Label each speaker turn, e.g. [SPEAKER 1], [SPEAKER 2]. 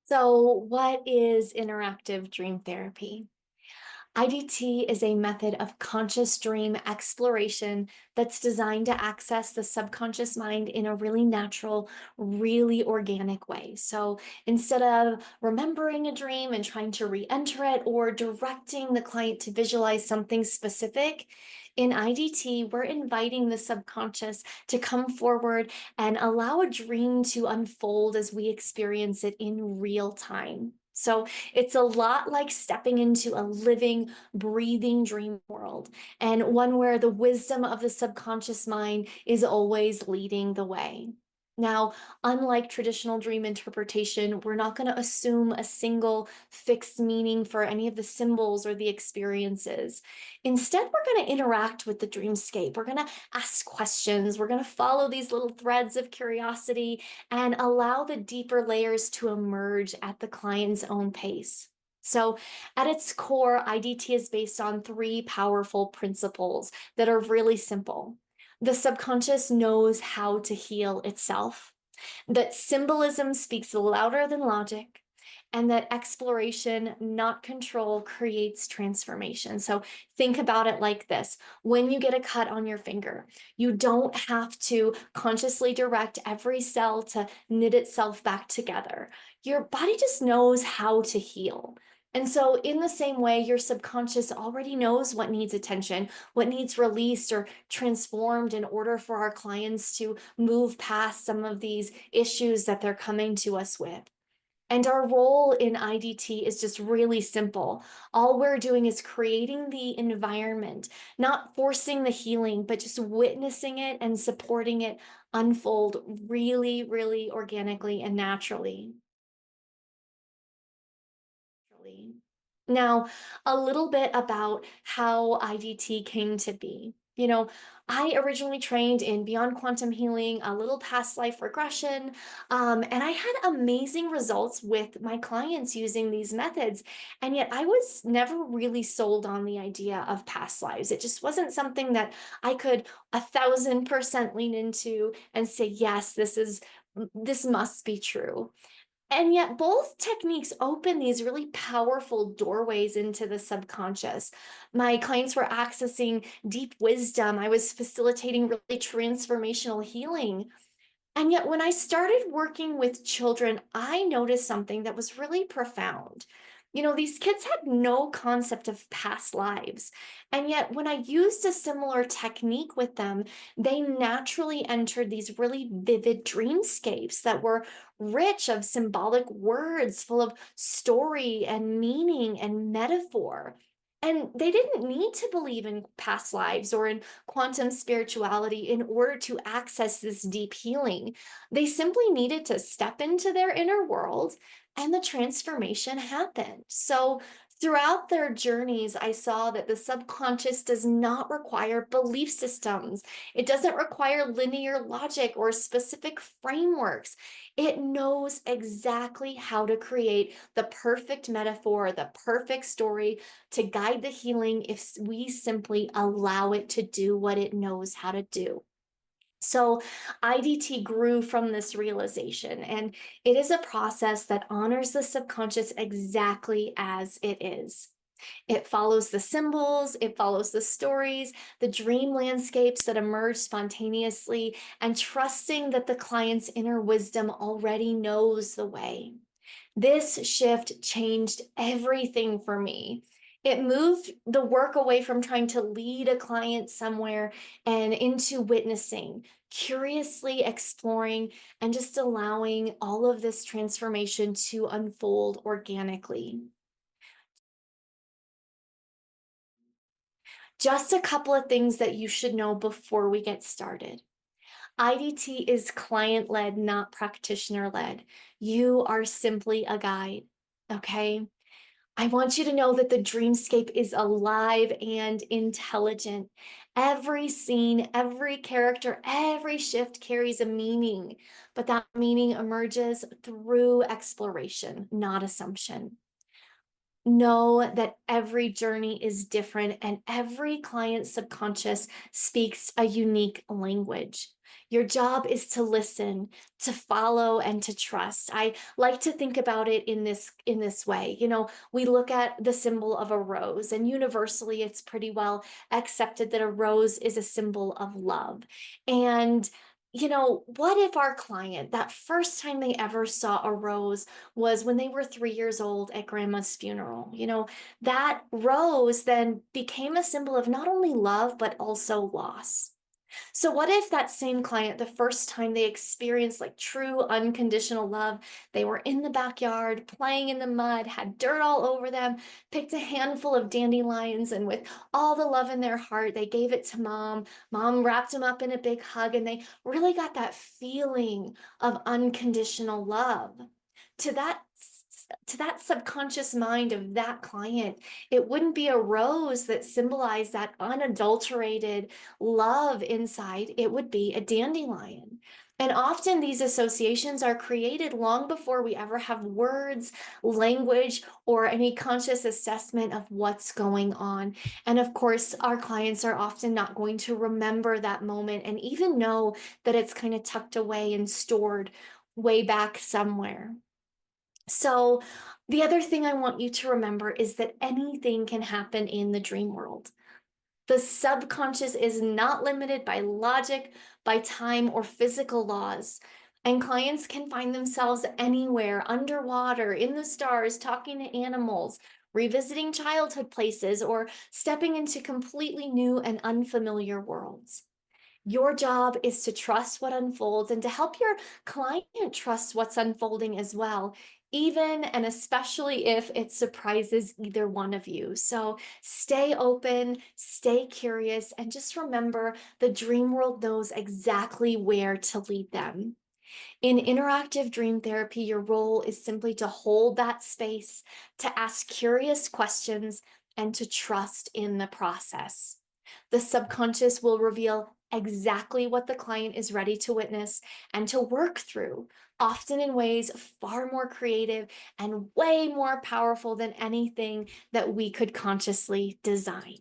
[SPEAKER 1] So, what is interactive dream therapy? IDT is a method of conscious dream exploration that's designed to access the subconscious mind in a really natural, really organic way. So instead of remembering a dream and trying to re enter it or directing the client to visualize something specific, in IDT, we're inviting the subconscious to come forward and allow a dream to unfold as we experience it in real time. So it's a lot like stepping into a living, breathing dream world, and one where the wisdom of the subconscious mind is always leading the way. Now, unlike traditional dream interpretation, we're not going to assume a single fixed meaning for any of the symbols or the experiences. Instead, we're going to interact with the dreamscape. We're going to ask questions. We're going to follow these little threads of curiosity and allow the deeper layers to emerge at the client's own pace. So, at its core, IDT is based on three powerful principles that are really simple. The subconscious knows how to heal itself, that symbolism speaks louder than logic, and that exploration, not control, creates transformation. So think about it like this. When you get a cut on your finger, you don't have to consciously direct every cell to knit itself back together. Your body just knows how to heal. And so, in the same way, your subconscious already knows what needs attention, what needs released or transformed in order for our clients to move past some of these issues that they're coming to us with. And our role in IDT is just really simple. All we're doing is creating the environment, not forcing the healing, but just witnessing it and supporting it unfold really, really organically and naturally. Now, a little bit about how IDT came to be. I originally trained in beyond quantum healing, a little past life regression, and I had amazing results with my clients using these methods. And yet, I was never really sold on the idea of past lives. It just wasn't something that I could 1,000% lean into and say, yes, this must be true. And yet, both techniques open these really powerful doorways into the subconscious. My clients were accessing deep wisdom. I was facilitating really transformational healing. And yet, when I started working with children, I noticed something that was really profound. These kids had no concept of past lives. And yet, when I used a similar technique with them, they naturally entered these really vivid dreamscapes that were rich of symbolic words, full of story and meaning and metaphor. And they didn't need to believe in past lives or in quantum spirituality in order to access this deep healing. They simply needed to step into their inner world and the transformation happened. So, throughout their journeys, I saw that the subconscious does not require belief systems. It doesn't require linear logic or specific frameworks. It knows exactly how to create the perfect metaphor, the perfect story to guide the healing if we simply allow it to do what it knows how to do. So, IDT grew from this realization, and it is a process that honors the subconscious exactly as it is. It follows the symbols, it follows the stories, the dream landscapes that emerge spontaneously, and trusting that the client's inner wisdom already knows the way. This shift changed everything for me. It moved the work away from trying to lead a client somewhere and into witnessing, curiously exploring, and just allowing all of this transformation to unfold organically. Just a couple of things that you should know before we get started. IDT is client led, not practitioner led. You are simply a guide. Okay. I want you to know that the dreamscape is alive and intelligent. Every scene, every character, every shift carries a meaning, but that meaning emerges through exploration, not assumption. Know that every journey is different and every client's subconscious speaks a unique language. Your job is to listen, to follow, and to trust. I like to think about it in this way. We look at the symbol of a rose, and universally it's pretty well accepted that a rose is a symbol of love. And what if our client, that first time they ever saw a rose was when they were 3 years old at grandma's funeral? That rose then became a symbol of not only love, but also loss. So what if that same client, the first time they experienced like true unconditional love, they were in the backyard playing in the mud, had dirt all over them, picked a handful of dandelions, and with all the love in their heart, they gave it to mom. Mom wrapped them up in a big hug, and they really got that feeling of unconditional love. To that subconscious mind of that client, it wouldn't be a rose that symbolized that unadulterated love inside, it would be a dandelion. And often these associations are created long before we ever have words, language, or any conscious assessment of what's going on. And of course, our clients are often not going to remember that moment and even know that it's kind of tucked away and stored way back somewhere. So, the other thing I want you to remember is that anything can happen in the dream world. The subconscious is not limited by logic, by time, or physical laws. And clients can find themselves anywhere, underwater, in the stars, talking to animals, revisiting childhood places, or stepping into completely new and unfamiliar worlds. Your job is to trust what unfolds and to help your client trust what's unfolding as well, even and especially if it surprises either one of you. So stay open, stay curious, and just remember the dream world knows exactly where to lead them. In interactive dream therapy, your role is simply to hold that space, to ask curious questions, and to trust in the process. The subconscious will reveal exactly what the client is ready to witness and to work through, often in ways far more creative and way more powerful than anything that we could consciously design.